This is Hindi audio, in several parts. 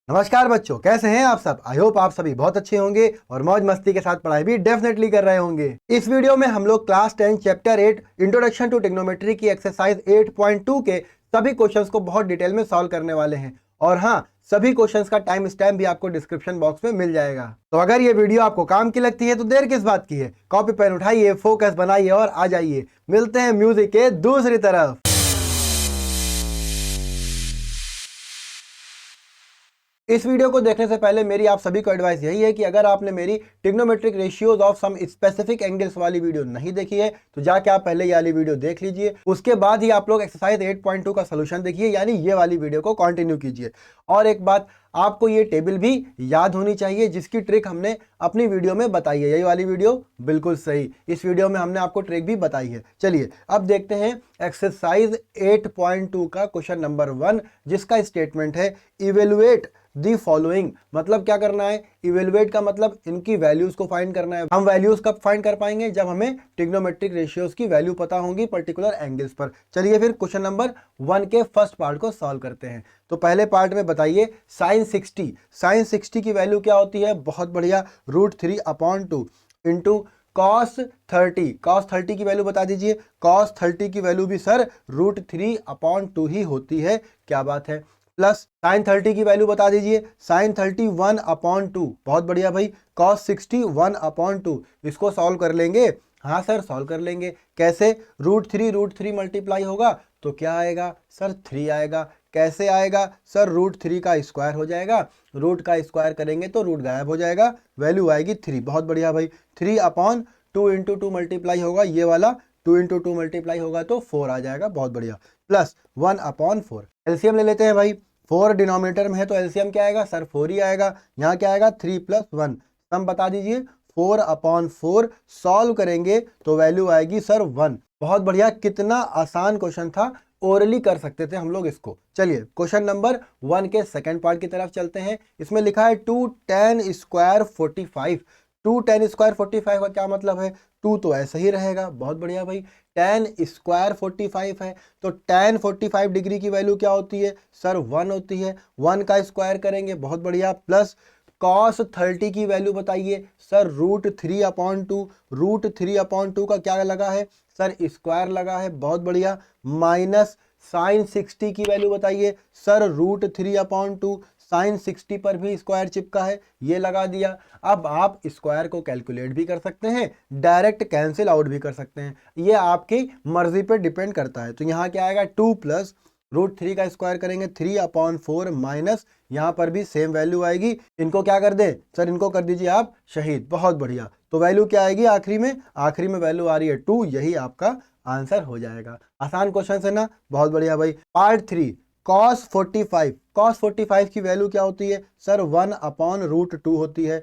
नमस्कार बच्चों, कैसे हैं आप सब। आई होप आप सभी बहुत अच्छे होंगे और मौज मस्ती के साथ पढ़ाई भी डेफिनेटली कर रहे होंगे। इस वीडियो में हम लोग class 10 chapter 8 introduction to trigonometry की एक्सरसाइज 8.2 के सभी क्वेश्चंस को बहुत डिटेल में सॉल्व करने वाले हैं। और हाँ, सभी क्वेश्चंस का टाइम स्टैम्प भी आपको डिस्क्रिप्शन बॉक्स में मिल जाएगा। तो अगर ये वीडियो आपको काम की लगती है तो देर किस बात की है, कॉपी पेन उठाइए, फोकस बनाइए और आ जाइए। मिलते हैं म्यूजिक के दूसरी तरफ। इस वीडियो को देखने से पहले मेरी आप सभी को एडवाइस यही है कि अगर आपने मेरी trigonometric ratios of some specific angles वाली वीडियो नहीं देखी है तो जाके आप पहले ये वाली वीडियो देख लीजिए। उसके बाद ही आप लोग एक्सरसाइज 8.2 का सोल्यूशन देखिए, यानी ये वाली वीडियो को कंटिन्यू कीजिए। और एक बात, आपको ये टेबल भी याद होनी चाहिए जिसकी ट्रिक हमने अपनी वीडियो में बताई है। यही वाली वीडियो बिल्कुल सही, इस वीडियो में हमने आपको ट्रिक भी बताई है। चलिए अब देखते हैं एक्सरसाइज 8.2 का क्वेश्चन नंबर 1, जिसका स्टेटमेंट है इवेलुएट दी फॉलोइंग। मतलब क्या करना है, इवेलुएट का मतलब इनकी वैल्यूज को फाइंड करना है। हम वैल्यूज कब फाइंड कर पाएंगे, जब हमें ट्रिग्नोमेट्रिक रेशियोज की वैल्यू पता होंगी पर्टिकुलर एंगल्स पर। चलिए फिर क्वेश्चन नंबर 1 के फर्स्ट पार्ट को सॉल्व करते हैं। तो पहले पार्ट में बताइए sin60 की वैल्यू क्या होती है। बहुत बढ़िया, √3/2 इंटू cos30 की वैल्यू बता दीजिए। cos30 की वैल्यू भी सर √3/2 ही होती है। क्या बात है। प्लस sin30 की वैल्यू बता दीजिए। sin30 1/2। बहुत बढ़िया भाई। cos60 1/2। इसको सॉल्व कर लेंगे। हाँ सर सॉल्व कर लेंगे। कैसे, √3 मल्टीप्लाई होगा तो क्या आएगा सर, 3 आएगा। कैसे आएगा सर, √3 का स्क्वायर हो जाएगा। रूट का स्क्वायर करेंगे तो रूट गायब हो जाएगा, वैल्यू आएगी 3। बहुत बढ़िया भाई। 3/2 इंटू 2 मल्टीप्लाई होगा, ये वाला 2 इंटू 2 मल्टीप्लाई होगा तो 4 आ जाएगा। बहुत बढ़िया। प्लस 1/4। एलसीएम ले लेते हैं भाई। 4 डिनोमिनेटर में है तो एलसीएम क्या आएगा सर, 4 ही आएगा। यहाँ क्या आएगा 3 + 1। सम बता दीजिए। 4/4 सॉल्व करेंगे तो वैल्यू आएगी सर 1। बहुत बढ़िया, कितना आसान क्वेश्चन था, ओरली कर सकते थे हम लोग इसको। चलिए क्वेश्चन नंबर 1 के सेकंड पार्ट की तरफ चलते हैं। इसमें लिखा है 2 tan स्क्वायर 45। 2 tan स्क्वायर 45 का क्या मतलब है, 2 तो ऐसा ही रहेगा। बहुत बढ़िया भाई। tan स्क्वायर 45 है तो tan 45 डिग्री की वैल्यू क्या होती है सर, 1 होती है। 1 का स्क्वायर करेंगे। बहुत बढ़िया। प्लस cos 30 की वैल्यू बताइए सर, √3/2। √3/2 का क्या लगा है सर, स्क्वायर लगा है। बहुत बढ़िया। माइनस sin 60 की वैल्यू बताइए सर, √3/2। sin 60 पर भी स्क्वायर चिपका है, ये लगा दिया। अब आप स्क्वायर को कैलकुलेट भी कर सकते हैं, डायरेक्ट कैंसिल आउट भी कर सकते हैं, ये आपकी मर्जी पे डिपेंड करता है। तो यहाँ क्या आएगा, 2 + √3 का स्क्वायर करेंगे 3/4 माइनस, यहाँ पर भी सेम वैल्यू आएगी। इनको क्या कर दें सर, इनको कर दीजिए आप शहीद। बहुत बढ़िया। तो वैल्यू क्या आएगी आखिरी में, आखिरी में वैल्यू आ रही है 2। यही आपका आंसर हो जाएगा। आसान क्वेश्चन है ना। बहुत बढ़िया भाई। Part 3, cos 45। cos 45 की वैल्यू क्या होती है सर, 1/√2 होती है।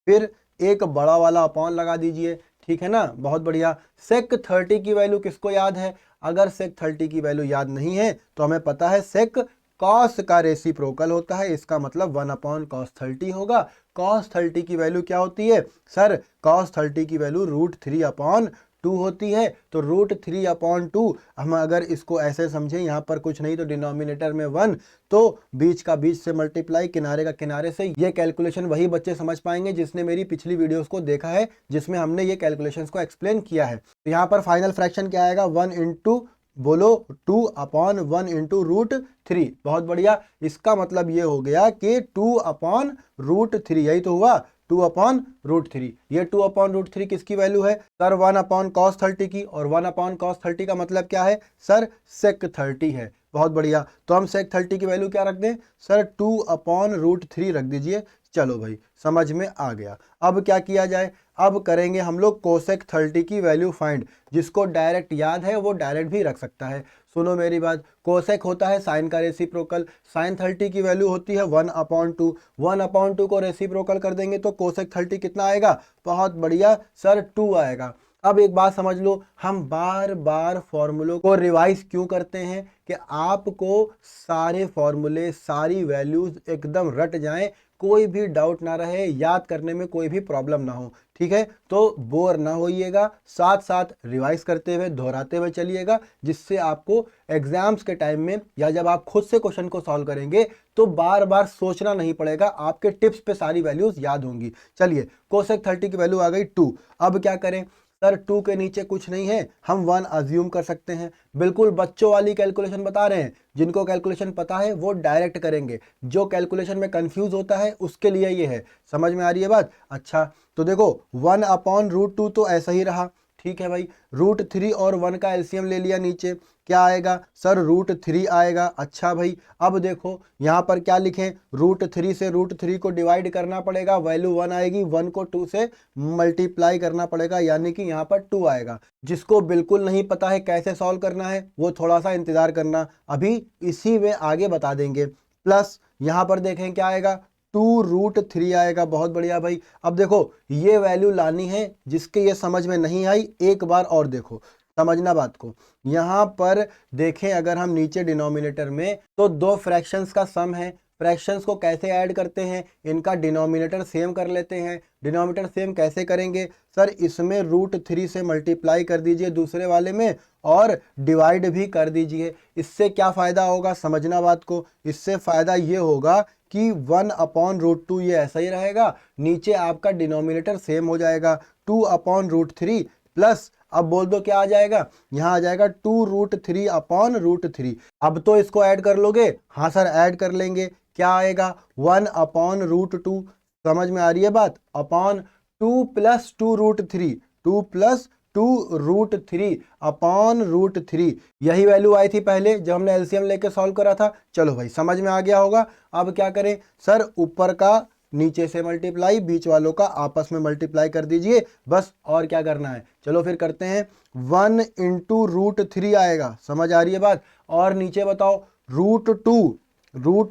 फिर एक बड़ा वाला अपॉन लगा दीजिए, ठीक है ना। बहुत बढ़िया। sec 30 की वैल्यू किसको याद है, अगर sec 30 की वैल्यू याद नहीं है तो हमें पता है sec cos का रेसिप्रोकल होता है, इसका मतलब 1/cos 30 होगा। cos 30 की वैल्यू क्या होती है सर, cos 30 की वैल्यू √3/2 होती है। तो √3/2 हम अगर इसको ऐसे समझें, यहाँ पर कुछ नहीं तो डिनोमिनेटर में 1, तो बीच का बीच से मल्टीप्लाई, किनारे का किनारे से। ये कैलकुलेशन वही बच्चे समझ पाएंगे जिसने मेरी पिछली वीडियोस को देखा है, जिसमें हमने ये कैलकुलेशंस को एक्सप्लेन किया है। तो यहाँ पर फाइनल फ्रैक्शन क्या आएगा, 1 इंटू बोलो 2/1 इंटू √3। बहुत बढ़िया। इसका मतलब ये हो गया कि 2/√3, यही तो हुआ 2/√3। ये 2/√3 किसकी वैल्यू है सर, 1/cos 30 की। और 1/cos 30 का मतलब क्या है सर, sec 30 है। बहुत बढ़िया। तो हम sec 30 की वैल्यू क्या रख दें सर, 2/√3 रख दीजिए। चलो भाई समझ में आ गया। अब क्या किया जाए, अब करेंगे हम लोग cosec 30 की वैल्यू फाइंड। जिसको डायरेक्ट याद है वो डायरेक्ट भी रख सकता है। सुनो मेरी बात, कोसेक होता है साइन का रेसिप्रोकल। साइन 30 की वैल्यू होती है 1/2। 1/2 को रेसिप्रोकल कर देंगे तो कोसेक 30 कितना आएगा, बहुत बढ़िया सर 2 आएगा। अब एक बात समझ लो, हम बार बार फॉर्मूलों को रिवाइज क्यों करते हैं कि आपको सारे फॉर्मूले, सारी वैल्यूज एकदम रट जाएं, कोई भी डाउट ना रहे, याद करने में कोई भी प्रॉब्लम ना हो। ठीक है, तो बोर ना होइएगा, साथ साथ रिवाइज करते हुए, दोहराते हुए चलिएगा, जिससे आपको एग्जाम्स के टाइम में या जब आप खुद से क्वेश्चन को सॉल्व करेंगे तो बार बार सोचना नहीं पड़ेगा, आपके टिप्स पे सारी वैल्यूज याद होंगी। चलिए, कोसेक 30 की वैल्यू आ गई 2। अब क्या करें सर, 2 के नीचे कुछ नहीं है, हम 1 अज्यूम कर सकते हैं। बिल्कुल बच्चों वाली कैलकुलेशन बता रहे हैं, जिनको कैलकुलेशन पता है वो डायरेक्ट करेंगे, जो कैलकुलेशन में कंफ्यूज होता है उसके लिए ये है। समझ में आ रही है बात? अच्छा, तो देखो 1/√2 तो ऐसा ही रहा। ठीक है भाई, √3 और 1 का एलसीएम ले लिया, नीचे क्या आएगा सर? √3 आएगा। अच्छा भाई, अब देखो यहाँ पर क्या लिखें, √3 से √3 को डिवाइड करना पड़ेगा, वैल्यू 1 आएगी, 1 को 2 से मल्टीप्लाई करना पड़ेगा, यानी कि यहाँ पर 2 आएगा। जिसको बिल्कुल नहीं पता है कैसे सॉल्व करना है वो थोड़ा सा इंतजार करना, अभी इसी में आगे बता देंगे। प्लस यहाँ पर देखें क्या आएगा, 2√3 आएगा। बहुत बढ़िया भाई। अब देखो ये वैल्यू लानी है, जिसके ये समझ में नहीं आई एक बार और देखो, समझना बात को। यहाँ पर देखें अगर हम नीचे डिनोमिनेटर में, तो दो फ्रैक्शंस का सम है। फ्रैक्शंस को कैसे ऐड करते हैं, इनका डिनोमिनेटर सेम कर लेते हैं। डिनोमिनेटर सेम कैसे करेंगे सर? इसमें √3 से मल्टीप्लाई कर दीजिए दूसरे वाले में, और डिवाइड भी कर दीजिए। इससे क्या फ़ायदा होगा, समझना बात को। इससे फ़ायदा ये होगा कि 1/√2 ये ऐसा ही रहेगा, नीचे आपका डिनोमिनेटर सेम हो जाएगा, 2/√3 प्लस, अब बोल दो क्या आ जाएगा, यहाँ आ जाएगा 2√3/√3। अब तो इसको ऐड कर लोगे? हाँ सर ऐड कर लेंगे। क्या आएगा? 1/√2। समझ में आ रही है बात? अपॉन 2 + 2√3, 2 + 2√3/√3। यही वैल्यू आई थी पहले जब हमने एलसीएम लेके सॉल्व करा था। चलो भाई, समझ में आ गया होगा। अब क्या करें सर, ऊपर का नीचे से मल्टीप्लाई, बीच वालों का आपस में मल्टीप्लाई कर दीजिए, बस। और क्या करना है, चलो फिर करते हैं। 1 × √3 आएगा, समझ आ रही है बात? और नीचे बताओ √2, 2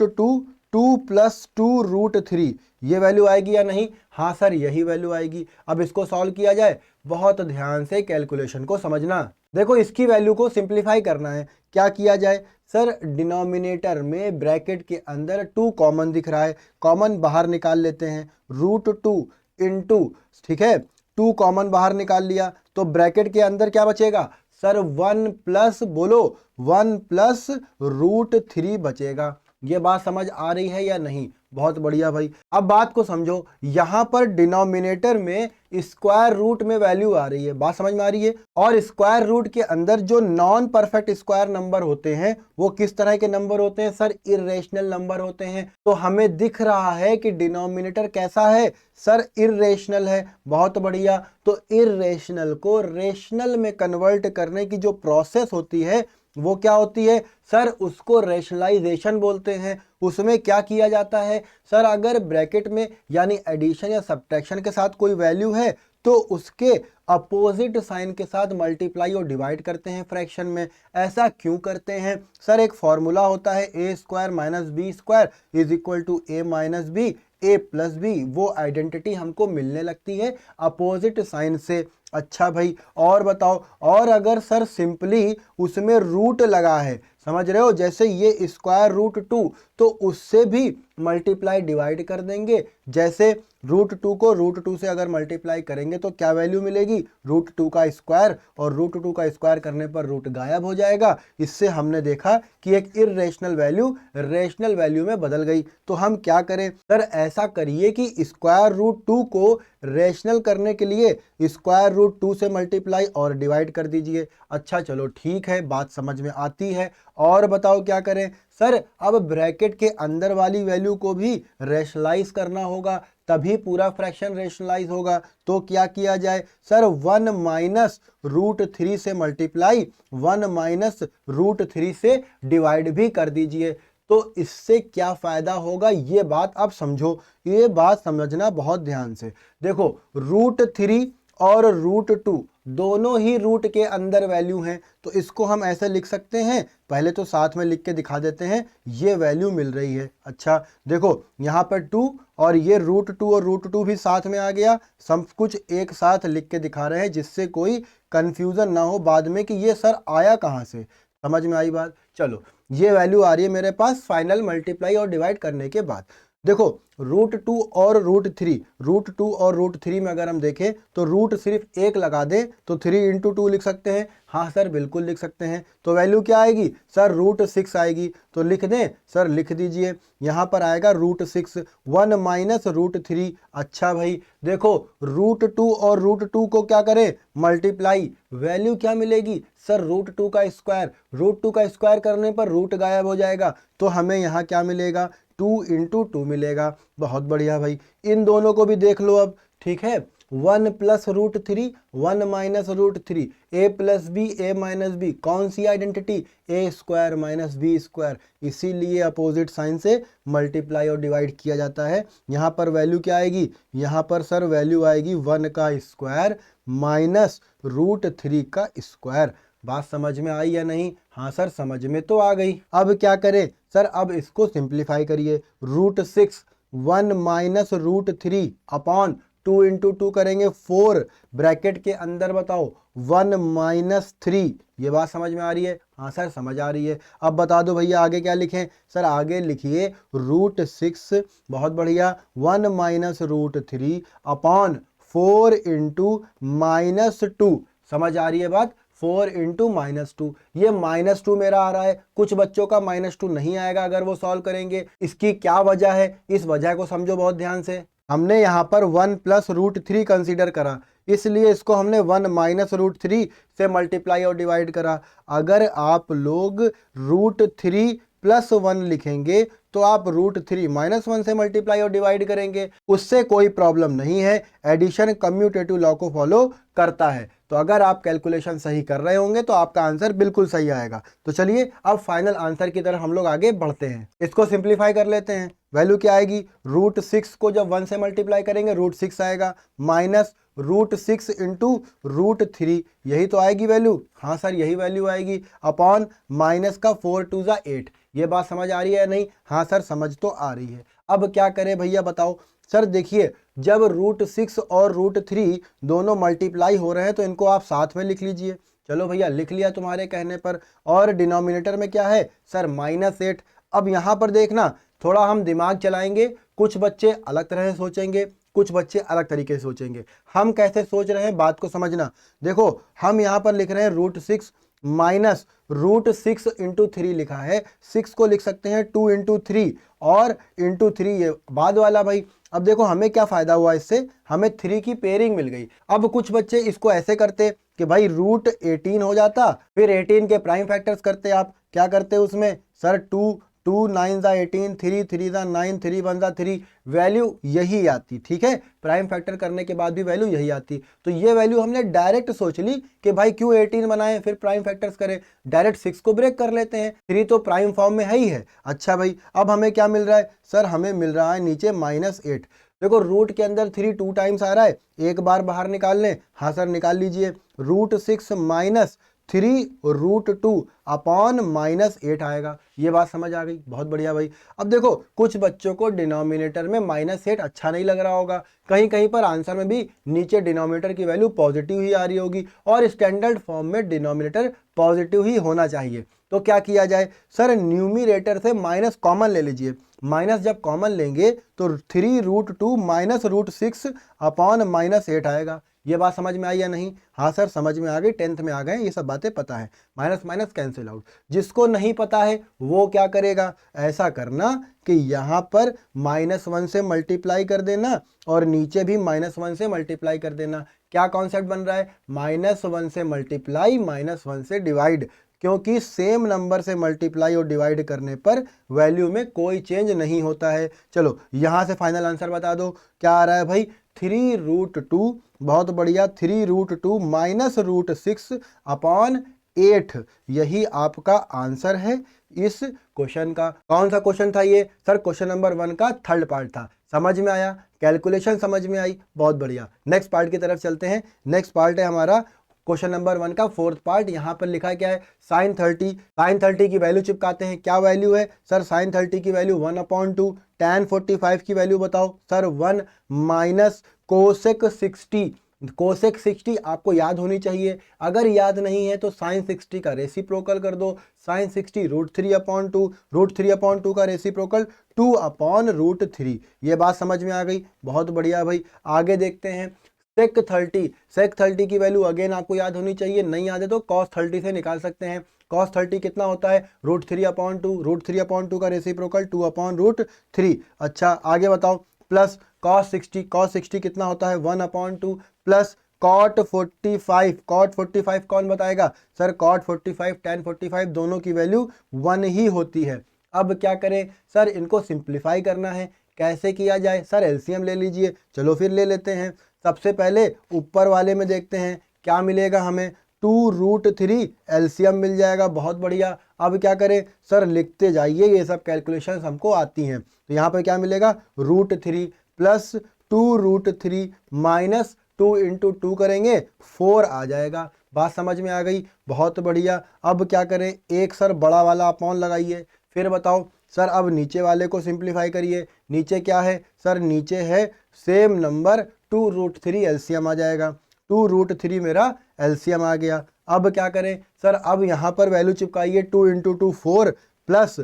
+ 2√3, ये वैल्यू आएगी या नहीं? हाँ सर यही वैल्यू आएगी। अब इसको सॉल्व किया जाए, बहुत ध्यान से कैलकुलेशन को समझना। देखो इसकी वैल्यू को सिंप्लीफाई करना है। क्या किया जाए सर? डिनोमिनेटर में ब्रैकेट के अंदर 2 कॉमन दिख रहा है, कॉमन बाहर निकाल लेते हैं। √2 × ठीक है, 2 कॉमन बाहर निकाल लिया, तो ब्रैकेट के अंदर क्या बचेगा सर? 1 प्लस, बोलो 1 + √3 बचेगा। ये बात समझ आ रही है या नहीं? बहुत बढ़िया भाई। अब बात को समझो, यहां पर डिनोमिनेटर में स्क्वायर रूट में वैल्यू आ रही है, बात समझ में आ रही है? और स्क्वायर रूट के अंदर जो नॉन परफेक्ट स्क्वायर नंबर होते हैं वो किस तरह के नंबर होते हैं सर? इर्रेशनल नंबर होते हैं। तो हमें दिख रहा है कि डिनोमिनेटर कैसा है सर? इर्रेशनल है। बहुत बढ़िया। तो इर्रेशनल को रेशनल में कन्वर्ट करने की जो प्रोसेस होती है वो क्या होती है सर? उसको रैशनलाइजेशन बोलते हैं। उसमें क्या किया जाता है सर? अगर ब्रैकेट में यानी एडिशन या सब्ट्रैक्शन के साथ कोई वैल्यू है तो उसके अपोजिट साइन के साथ मल्टीप्लाई और डिवाइड करते हैं फ्रैक्शन में। ऐसा क्यों करते हैं सर? एक फॉर्मूला होता है a² - b² = a - b, a + b। वो आइडेंटिटी हमको मिलने लगती है अपोजिट साइन से। अच्छा भाई, और बताओ, और अगर सर सिंपली उसमें रूट लगा है, समझ रहे हो, जैसे ये √2, तो उससे भी मल्टीप्लाई डिवाइड कर देंगे। जैसे √2 को √2 से अगर मल्टीप्लाई करेंगे तो क्या वैल्यू मिलेगी? √2 का स्क्वायर, और √2 का स्क्वायर करने पर रूट गायब हो जाएगा। इससे हमने देखा कि एक इर्रेशनल वैल्यू रेशनल वैल्यू में बदल गई। तो हम क्या करें सर? ऐसा करिए कि √2 को रेशनल करने के लिए √2 से मल्टीप्लाई और डिवाइड कर दीजिए। अच्छा चलो ठीक है, बात समझ में आती है। और बताओ क्या करें सर? अब ब्रैकेट के अंदर वाली वैल्यू को भी रेशनलाइज करना होगा, तभी पूरा फ्रैक्शन रेशनलाइज होगा। तो क्या किया जाए सर? 1 - √3 से मल्टीप्लाई, 1 - √3 से डिवाइड भी कर दीजिए। तो इससे क्या फायदा होगा ये बात आप समझो, ये बात समझना बहुत ध्यान से। देखो √3 और √2 दोनों ही रूट के अंदर वैल्यू हैं, तो इसको हम ऐसे लिख सकते हैं, पहले तो साथ में लिख के दिखा देते हैं, ये वैल्यू मिल रही है। अच्छा देखो यहाँ पर 2 और ये √2 और √2 भी साथ में आ गया, सब कुछ एक साथ लिख के दिखा रहे हैं जिससे कोई कंफ्यूजन ना हो बाद में कि ये सर आया कहाँ से। समझ में आई बात? चलो ये वैल्यू आ रही है मेरे पास फाइनल मल्टीप्लाई और डिवाइड करने के बाद। देखो √2 और √3 और √3 में अगर हम देखें तो रूट सिर्फ एक लगा दें तो 3 × 2 लिख सकते हैं। हाँ सर बिल्कुल लिख सकते हैं। तो वैल्यू क्या आएगी सर? √6 आएगी। तो लिख दें सर? लिख दीजिए। यहाँ पर आएगा √6 1 माइनस √3। अच्छा भाई देखो √2 और √2 को क्या करें? मल्टीप्लाई। वैल्यू क्या मिलेगी सर? √2 का स्क्वायर। √2 का स्क्वायर करने पर रूट गायब हो जाएगा, तो हमें यहाँ क्या मिलेगा? 2 × 2 मिलेगा। बहुत बढ़िया भाई, इन दोनों को भी देख लो अब। ठीक है, 1 + √3 1 minus √3 a + b a - b, कौन सी आइडेंटिटी? a² - b²। इसीलिए अपोजिट साइन से मल्टीप्लाई और डिवाइड किया जाता है। यहाँ पर वैल्यू क्या आएगी? यहाँ पर सर वैल्यू आएगी 1 का स्क्वायर माइनस √3 का स्क्वायर। बात समझ में आई या नहीं? हाँ सर समझ में तो आ गई। अब क्या करें सर? अब इसको सिंप्लीफाई करिए। √6 1 माइनस √3 अपॉन 2 × 2 करेंगे 4, ब्रैकेट के अंदर बताओ 1 - 3। ये बात समझ में आ रही है? हाँ सर समझ आ रही है। अब बता दो भैया आगे क्या लिखें? सर आगे लिखिए √6, बहुत बढ़िया, 1 माइनस √3 अपॉन 4 × -2। समझ आ रही है बात? 4 × -2। ये -2 मेरा आ रहा है, कुछ बच्चों का -2 नहीं आएगा अगर वो सॉल्व करेंगे। इसकी क्या वजह है? इस वजह को समझो बहुत ध्यान से। हमने यहाँ पर 1 + √3 कंसीडर करा, इसलिए इसको हमने 1 माइनस √3 से मल्टीप्लाई और डिवाइड करा। अगर आप लोग √3 + 1 लिखेंगे तो आप √3 - 1 से मल्टीप्लाई और डिवाइड करेंगे, उससे कोई प्रॉब्लम नहीं है। एडिशन कम्यूटेटिव लॉ को फॉलो करता है। तो अगर आप कैलकुलेशन सही कर रहे होंगे तो आपका आंसर बिल्कुल सही आएगा। तो चलिए अब फाइनल आंसर की तरफ हम लोग आगे बढ़ते हैं। इसको सिंप्लीफाई कर लेते हैं। वैल्यू क्या आएगी? √6 को जब 1 से मल्टीप्लाई करेंगे √6 आएगा, माइनस √6 × √3, यही तो आएगी वैल्यू। हाँ सर यही वैल्यू आएगी, अपॉन माइनस का 4 × 2 = 8। ये बात समझ आ रही है या नहीं? हाँ सर समझ तो आ रही है। अब क्या करें भैया बताओ? सर देखिए जब √6 और √3 दोनों मल्टीप्लाई हो रहे हैं तो इनको आप साथ में लिख लीजिए। चलो भैया लिख लिया तुम्हारे कहने पर। और डिनोमिनेटर में क्या है सर? -8। अब यहाँ पर देखना थोड़ा हम दिमाग चलाएंगे, कुछ बच्चे अलग तरह से सोचेंगे, कुछ बच्चे अलग तरीके से सोचेंगे। हम कैसे सोच रहे हैं बात को समझना। देखो हम यहाँ पर लिख रहे हैं √6 माइनस √6 × 3 लिखा है, 6 को लिख सकते हैं 2 × 3 और × 3 ये बाद वाला भाई। अब देखो हमें क्या फायदा हुआ इससे? हमें 3 की पेयरिंग मिल गई। अब कुछ बच्चे इसको ऐसे करते कि भाई √18 हो जाता, फिर 18 के प्राइम फैक्टर्स करते। आप क्या करते उसमें? सर 2 9 × 18, 3 3 × 9, 3 1 × 3, वैल्यू यही आती। ठीक है, प्राइम फैक्टर करने के बाद भी वैल्यू यही आती। तो ये वैल्यू हमने डायरेक्ट सोच ली कि भाई क्यों 18 बनाएं फिर प्राइम फैक्टर्स करें, डायरेक्ट 6 को ब्रेक कर लेते हैं, 3 तो प्राइम फॉर्म में है ही है। अच्छा भाई अब हमें क्या मिल रहा है? सर हमें मिल रहा है नीचे -8। देखो रूट के अंदर 3 2 टाइम्स आ रहा है, एक बार बाहर निकाल लें। हाँ सर निकाल लीजिए। √6 माइनस 3 √2 अपॉन -8 आएगा। ये बात समझ आ गई? बहुत बढ़िया भाई। अब देखो कुछ बच्चों को डिनोमिनेटर में -8 अच्छा नहीं लग रहा होगा, कहीं कहीं पर आंसर में भी नीचे डिनोमिनेटर की वैल्यू पॉजिटिव ही आ रही होगी, और स्टैंडर्ड फॉर्म में डिनोमिनेटर पॉजिटिव ही होना चाहिए। तो क्या किया जाए? सर न्यूमिनेटर से माइनस कॉमन ले लीजिए। माइनस जब कॉमन लेंगे तो 3 √2 माइनस √6 अपॉन -8 आएगा। ये बात समझ में आई या नहीं? हाँ सर समझ में आ गई, 10th में आ गए, ये सब बातें पता है। Minus minus cancel out. जिसको नहीं पता है वो क्या करेगा? ऐसा करना कि यहाँ पर -1 से मल्टीप्लाई कर देना और नीचे भी -1 से मल्टीप्लाई कर देना। क्या कॉन्सेप्ट बन रहा है? -1 से मल्टीप्लाई, -1 से डिवाइड, क्योंकि सेम नंबर से मल्टीप्लाई और डिवाइड करने पर वैल्यू में कोई चेंज नहीं होता है। चलो यहाँ से फाइनल आंसर बता दो क्या आ रहा है भाई? 3 √2, बहुत बढ़िया, 3 √2 माइनस √6 अपॉन 8, यही आपका आंसर है इस क्वेश्चन का। कौन सा क्वेश्चन था ये? सर क्वेश्चन नंबर 1 का थर्ड पार्ट था। समझ में आया? कैलकुलेशन समझ में आई? बहुत बढ़िया। नेक्स्ट पार्ट की तरफ चलते हैं। नेक्स्ट पार्ट है हमारा क्वेश्चन नंबर 1 का फोर्थ पार्ट। यहाँ पर लिखा क्या है, sin 30 की वैल्यू चिपकाते हैं। क्या वैल्यू है सर, sin 30 की वैल्यू 1/2, tan 45 की वैल्यू बताओ सर 1 माइनस कोसेक 60। कोसेक 60 आपको याद होनी चाहिए, अगर याद नहीं है तो साइन 60 का रेसिप्रोकल कर दो। साइन 60 √3/2, √3/2 का रेसिप्रोकल 2/√3। ये बात समझ में आ गई, बहुत बढ़िया भाई। आगे देखते हैं सेक 30 की वैल्यू अगेन आपको याद होनी चाहिए, नहीं याद है तो cos 30 से निकाल सकते हैं। cos 30 कितना होता है, √3/2, √3/2 का रेसिप्रोकल 2/√3। अच्छा आगे बताओ, प्लस cos 60 कितना होता है 1/2, प्लस cot 45 कौन बताएगा सर, cot 45 tan 45 दोनों की वैल्यू 1 ही होती है। अब क्या करें सर, इनको सिंप्लीफाई करना है। कैसे किया जाए सर, एलसीएम ले लीजिए। चलो फिर ले लेते हैं। सबसे पहले ऊपर वाले में देखते हैं क्या मिलेगा हमें, 2√3 एलसीएम मिल जाएगा, बहुत बढ़िया। अब क्या करें सर, लिखते जाइए, ये सब कैलकुलेशन हमको आती हैं। तो यहाँ पर क्या मिलेगा, √3 प्लस 2√3 माइनस 2 इंटू 2 करेंगे 4 आ जाएगा। बात समझ में आ गई, बहुत बढ़िया। अब क्या करें, एक सर बड़ा वाला अपॉन लगाइए। फिर बताओ सर, अब नीचे वाले को सिंप्लीफाई करिए। नीचे क्या है सर, नीचे है सेम नंबर 2√3 एलसीएम आ जाएगा। 2√3 मेरा एलसीएम आ गया। अब क्या करें सर, अब यहाँ पर वैल्यू चिपकाइए, 2 इंटू 2 4 प्लस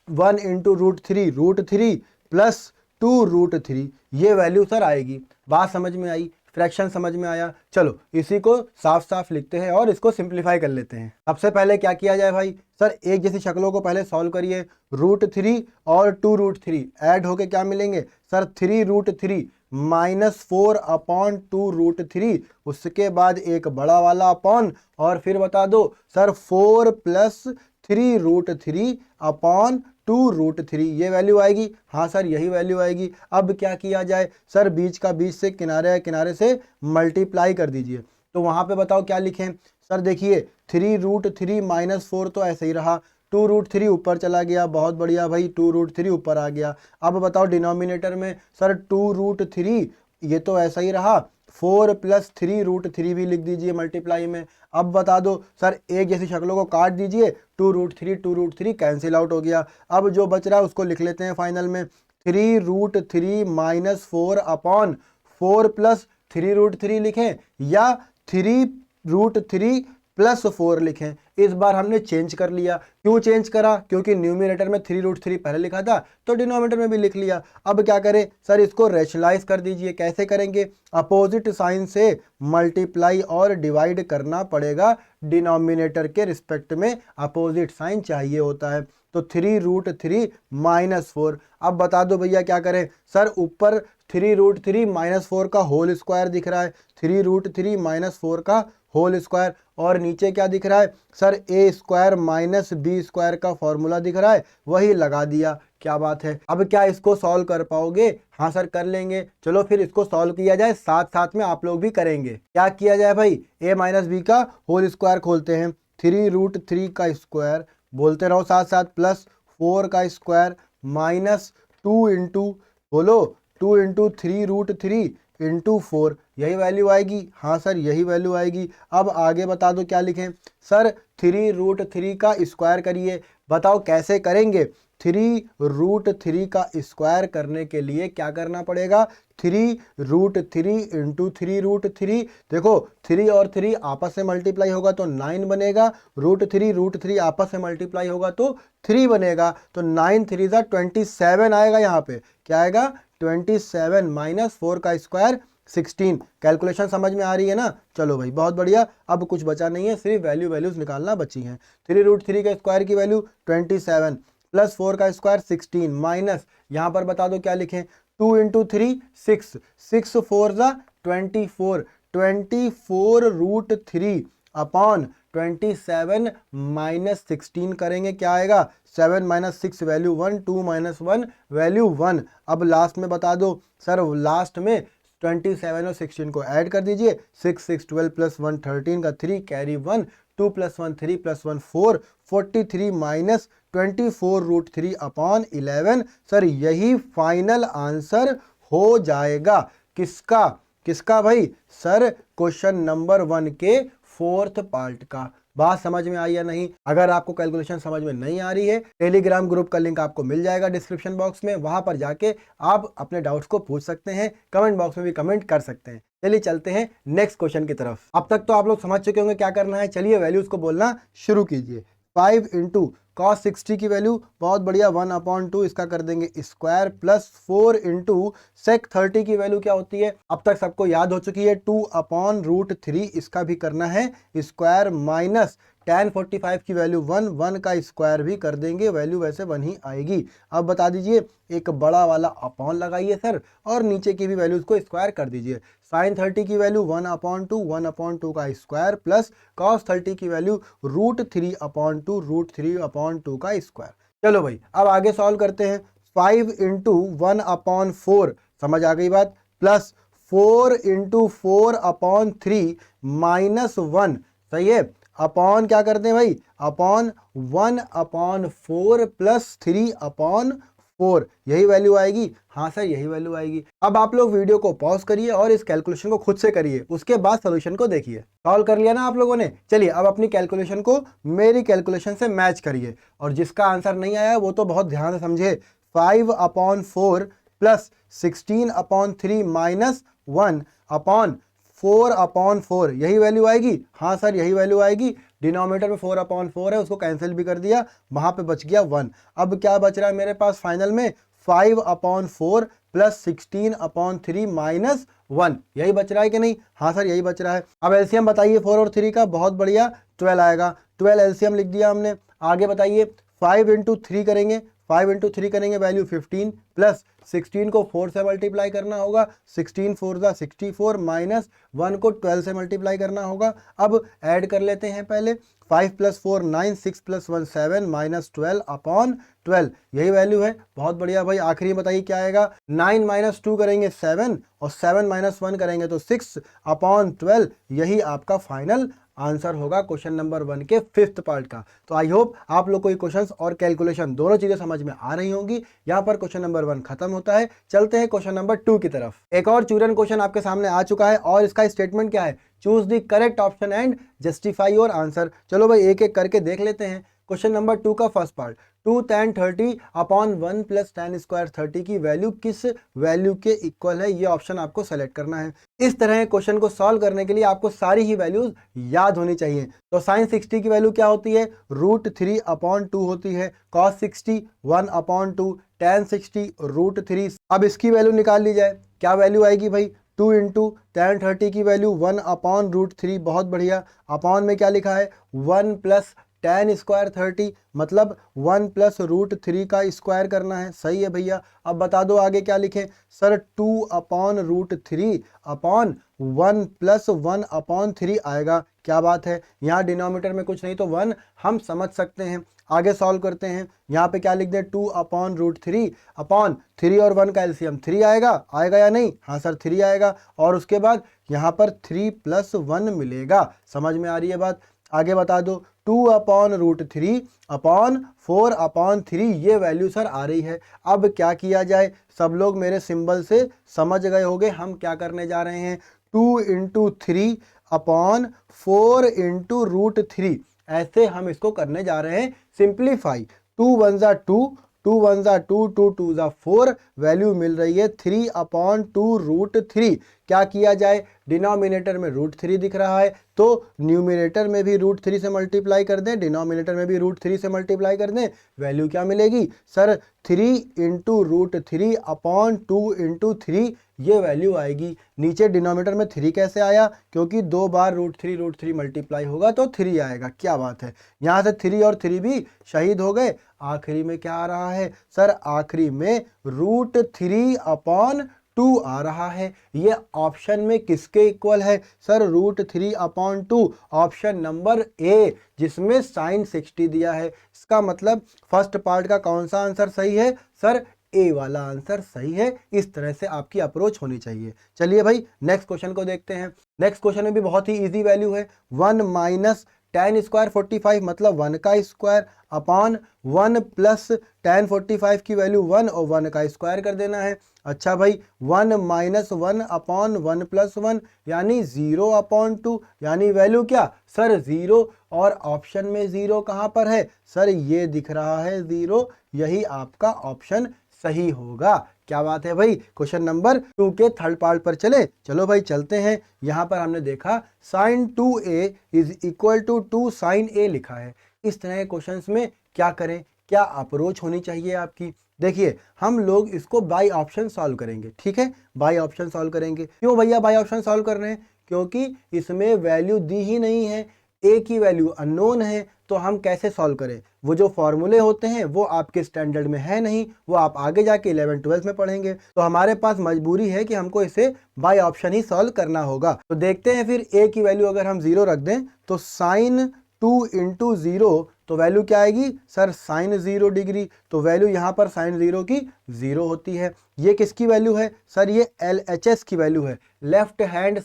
1 इंटू √3 प्लस 2√3, ये वैल्यू सर आएगी। बात समझ में आई, फ्रैक्शन समझ में आया। चलो इसी को साफ साफ लिखते हैं और इसको सिंप्लीफाई कर लेते हैं। सबसे पहले क्या किया जाए भाई सर, एक जैसी शक्लों को पहले सॉल्व करिए। √3 और 2√3 ऐड होके क्या मिलेंगे सर, 3√3 माइनस 4/2√3। उसके बाद एक बड़ा वाला अपॉन, और फिर बता दो सर 4 प्लस 3√3/2√3, ये वैल्यू आएगी। हाँ सर यही वैल्यू आएगी। अब क्या किया जाए सर, बीच का बीच से किनारे से मल्टीप्लाई कर दीजिए। तो वहां पे बताओ क्या लिखें सर, देखिए 3√3 माइनस 4 तो ऐसे ही रहा, 2√3 ऊपर चला गया, बहुत बढ़िया भाई, 2√3 ऊपर आ गया। अब बताओ डिनोमिनेटर में सर 2√3, ये तो ऐसा ही रहा, 4 प्लस 3√3 भी लिख दीजिए मल्टीप्लाई में। अब बता दो सर, एक जैसी शक्लों को काट दीजिए, 2√3 कैंसिल आउट हो गया। अब जो बच रहा है उसको लिख लेते हैं फाइनल में, 3√3 माइनस 4/4 प्लस 3√3 लिखें या 3√3 प्लस 4 लिखें। इस बार हमने चेंज कर लिया। क्यों चेंज करा, क्योंकि न्यूमिनेटर में 3√3 पहले लिखा था तो डिनोमिनेटर में भी लिख लिया। अब क्या करें सर, इसको रैशनलाइज कर दीजिए। कैसे करेंगे, अपोजिट साइन से मल्टीप्लाई और डिवाइड करना पड़ेगा। डिनोमिनेटर के रिस्पेक्ट में अपोजिट साइन चाहिए होता है। तो 3√3 माइनस 4। अब बता दो भैया क्या करें सर, ऊपर 3√3 माइनस 4 का होल स्क्वायर दिख रहा है, 3√3 माइनस 4 का होल स्क्वायर, और नीचे क्या दिख रहा है sir, a square minus B square का फॉर्मूला दिख रहा है, वही लगा दिया। क्या बात है। अब क्या इसको सॉल्व कर पाओगे, हाँ सर कर लेंगे। चलो फिर इसको सॉल्व किया जाए, साथ साथ में आप लोग भी करेंगे। क्या किया जाए भाई, a माइनस बी का होल स्क्वायर खोलते हैं, 3√3 का स्क्वायर, बोलते रहो साथ साथ, प्लस 4 का स्क्वायर माइनस 2 इंटू, बोलो 2 इंटू 3√3 इंटू 4, यही वैल्यू आएगी। हाँ सर यही वैल्यू आएगी। अब आगे बता दो क्या लिखें सर, 3√3 का स्क्वायर करिए। बताओ कैसे करेंगे, 3√3 का स्क्वायर करने के लिए क्या करना पड़ेगा, 3√3 इंटू 3√3। देखो 3 और 3 आपस में मल्टीप्लाई होगा तो 9 बनेगा, √3 आपस में मल्टीप्लाई होगा तो 3 बनेगा, तो 9 3 जा 27 आएगा। यहाँ पे क्या आएगा, 27 माइनस 4 का स्क्वायर 16। कैलकुलेशन समझ में आ रही है ना। चलो भाई बहुत बढ़िया। अब कुछ बचा नहीं है, सिर्फ वैल्यूज निकालना बची हैं। 3√3 के स्क्वायर की वैल्यू 27 प्लस 4 का स्क्वायर 16 माइनस, यहाँ पर बता दो क्या लिखें, 2 इंटू 3 6, 6 4 जा 24, 24√3 अपॉन 27 माइनस 16 करेंगे, क्या आएगा, 7 माइनस 6 वैल्यू 1, 2 माइनस 1 वैल्यू 1। अब लास्ट में बता दो सर, लास्ट में 27 और 16 को ऐड कर दीजिए, 6 6 12 प्लस 1 13 का 3 carry 1, 2 plus 1 3 plus 1 4, 43 minus 24√3 upon 11। Sir यही फाइनल आंसर हो जाएगा। किसका, किसका भाई सर, क्वेश्चन नंबर 1 के फोर्थ पार्ट का। बात समझ में आई या नहीं? अगर आपको कैलकुलेशन समझ में नहीं आ रही है, टेलीग्राम ग्रुप का लिंक आपको मिल जाएगा डिस्क्रिप्शन बॉक्स में, वहां पर जाके आप अपने डाउट्स को पूछ सकते हैं, कमेंट बॉक्स में भी कमेंट कर सकते हैं। चलिए चलते हैं नेक्स्ट क्वेश्चन की तरफ। अब तक तो आप लोग समझ चुके होंगे क्या करना है। चलिए वैल्यूज को बोलना शुरू कीजिए। 5 इंटू cos 60 की वैल्यू, बहुत बढ़िया, 1/2 इसका कर देंगे स्क्वायर, प्लस 4 इंटू sec 30 की वैल्यू क्या होती है, अब तक सबको याद हो चुकी है, 2/√3 इसका भी करना है स्क्वायर, माइनस tan 45 की वैल्यू 1 का स्क्वायर भी कर देंगे, वैल्यू वैसे 1 ही आएगी। अब बता दीजिए, एक बड़ा वाला अपॉन लगाइए सर, और नीचे की भी वैल्यूज को स्क्वायर कर दीजिए। sin 30 की वैल्यू 1/2 का स्क्वायर, प्लस cos 30 की वैल्यू √3/2 का स्क्वायर। चलो भाई अब आगे सॉल्व करते हैं। 5 इंटू 1/4 समझ आ गई बात, प्लस 4 इंटू 4/3 माइनस 1, सही है, अपॉन क्या करते हैं भाई, अपॉन 1/4 प्लस 3/4, यही वैल्यू आएगी। हाँ सर यही वैल्यू आएगी। अब आप लोग वीडियो को पॉज करिए और इस कैलकुलेशन को खुद से करिए, उसके बाद सॉल्यूशन को देखिए। सॉल्व कर लिया ना आप लोगों ने? चलिए अब अपनी कैलकुलेशन को मेरी कैलकुलेशन से मैच करिए, और जिसका आंसर नहीं आया वो तो बहुत ध्यान से समझे। 5/4 प्लस 16/3 माइनस 1/4 यही वैल्यू आएगी। हाँ सर यही वैल्यू आएगी। डिनोमिनेटर में 4/4 है, उसको कैंसिल भी कर दिया, वहां पे बच गया 1। अब क्या बच रहा है मेरे पास फाइनल में, 5/4 प्लस 16/3 माइनस 1, यही बच रहा है कि नहीं? हाँ सर यही बच रहा है। अब एलसीएम बताइए 4 और 3 का, बहुत बढ़िया, 12 आएगा। 12 एलसीएम लिख दिया हमने। आगे बताइए 5 इंटू 3 करेंगे, 5 इंटू 3 करेंगे वैल्यू 15, प्लस 16 को 4 से मल्टीप्लाई करना होगा, 16 4 ज़ा 64, माइनस 1 को 12 से मल्टीप्लाई करना होगा। अब ऐड कर लेते हैं पहले, 5 प्लस 4 9, 6 प्लस 1 7, माइनस 12/12, यही वैल्यू है। बहुत बढ़िया भाई, आखिरी बताइए क्या आएगा। 9 माइनस 2 करेंगे 7, और 7 माइनस 1 करेंगे तो 6/12, यही आपका फाइनल आंसर होगा क्वेश्चन नंबर 1 के 5th पार्ट का। तो आई होप आप लोग को ये क्वेश्चंस और कैलकुलेशन दोनों चीजें समझ में आ रही होंगी। यहाँ पर क्वेश्चन नंबर 1 खत्म होता है। चलते हैं क्वेश्चन नंबर 2 की तरफ। एक और चूरन क्वेश्चन आपके सामने आ चुका है, और इसका स्टेटमेंट क्या है, choose the correct option and justify your answer. चलो भाई एक एक करके देख लेते हैं। क्वेश्चन नंबर 2 का first part, 2 tan 30/1 plus tan square 30 की वैल्यू किस वैल्यू के इक्वल है, ये ऑप्शन आपको सेलेक्ट करना है। इस तरह क्वेश्चन को सॉल्व करने के लिए आपको सारी ही वैल्यूज याद होनी चाहिए। तो sin 60 की वैल्यू क्या होती है, √3/2 होती है, cos 60 1/2, tan 60 √3। अब इसकी वैल्यू निकाल ली जाए, क्या वैल्यू आएगी भाई, 2 इंटू tan 30 की वैल्यू 1/√3, बहुत बढ़िया, अपॉन में क्या लिखा है 1 प्लस tan स्क्वायर 30, मतलब 1 प्लस √3 का स्क्वायर करना है, सही है भैया। अब बता दो आगे क्या लिखें सर, 2/√3 अपॉन 1 प्लस 1/3 आएगा, क्या बात है। यहाँ डिनोमिनेटर में कुछ नहीं तो 1 हम समझ सकते हैं। आगे सॉल्व करते हैं, यहाँ पे क्या लिख दें, 2/√3 अपॉन 3 और 1 का एलसीएम 3 आएगा, आएगा या नहीं? हाँ सर 3 आएगा, और उसके बाद यहाँ पर 3 + 1 मिलेगा। समझ में आ रही है बात? आगे बता दो, 2/√3 अपॉन 4/3, ये वैल्यू सर आ रही है। अब क्या किया जाए, सब लोग मेरे सिंबल से समझ गए होंगे हम क्या करने जा रहे हैं। 2 इंटू 3 अपॉन 4 इंटू √3, ऐसे हम इसको करने जा रहे हैं सिंप्लीफाई। 2 1 ज़ा 2, 2 1 ज़ा 2, 2 2 ज़ा 4, वैल्यू मिल रही है 3/2√3। क्या किया जाए, डिनोमिनेटर में √3 दिख रहा है, तो न्यूमिनेटर में भी √3 से मल्टीप्लाई कर दें, डिनोमिनेटर में भी √3 से मल्टीप्लाई कर दें, वैल्यू क्या मिलेगी सर, 3 इंटू √3 अपॉन 2 इंटू 3, ये वैल्यू आएगी। नीचे डिनोमिनेटर में 3 कैसे आया, क्योंकि 2 बार √3 मल्टीप्लाई होगा तो 3 आएगा, क्या बात है। यहाँ से 3 और 3 भी शहीद हो गए। आखिरी में क्या आ रहा है सर, आखिरी में √3/2 आ रहा है। ये ऑप्शन में किसके इक्वल है सर, √3/2, ऑप्शन नंबर ए, जिसमें sin 60 दिया है। इसका मतलब फर्स्ट पार्ट का कौन सा आंसर सही है सर, ए वाला आंसर सही है। इस तरह से आपकी अप्रोच होनी चाहिए। चलिए भाई नेक्स्ट क्वेश्चन को देखते हैं। नेक्स्ट क्वेश्चन में भी बहुत ही इजी वैल्यू है, 1 माइनस tan स्क्वायर 45 मतलब 1 का स्क्वायर अपॉन 1 प्लस tan 45 की वैल्यू 1 और 1 का स्क्वायर कर देना है। अच्छा भाई 1 माइनस 1 अपॉन 1 प्लस 1 यानी 0 अपॉन 2 यानी वैल्यू क्या सर 0। और ऑप्शन में 0 कहाँ पर है सर, ये दिख रहा है 0, यही आपका ऑप्शन सही होगा। क्या बात है भाई। क्वेश्चन नंबर 2 के थर्ड पार्ट पर चलो भाई चलते हैं। यहां पर हमने देखा sin 2a is equal to 2 sin a लिखा है। इस तरह के क्वेश्चंस में क्या करें, क्या अप्रोच होनी चाहिए आपकी। देखिए हम लोग इसको बाय ऑप्शन सॉल्व करेंगे, ठीक है, बाय ऑप्शन सॉल्व करेंगे। क्यों भैया बाय ऑप्शन सॉल्व कर रहे हैं, क्योंकि इसमें वैल्यू दी ही नहीं है, ए की वैल्यू अननोन है, तो हम कैसे सॉल्व करें। वो जो फॉर्मूले होते हैं वो आपके स्टैंडर्ड में है नहीं, वो आप आगे जाके 11-12 में पढ़ेंगे, तो हमारे पास मजबूरी है कि हमको इसे बाय ऑप्शन ही सॉल्व करना होगा। तो देखते हैं फिर ए की वैल्यू अगर हम 0 रख दें तो साइन 2 इंटू 0 तो वैल्यू क्या आएगी सर साइन 0 डिग्री, तो वैल्यू यहाँ पर साइन 0 की 0 होती है। ये किसकी वैल्यू है सर, ये LHS की वैल्यू है, लेफ्ट हैंड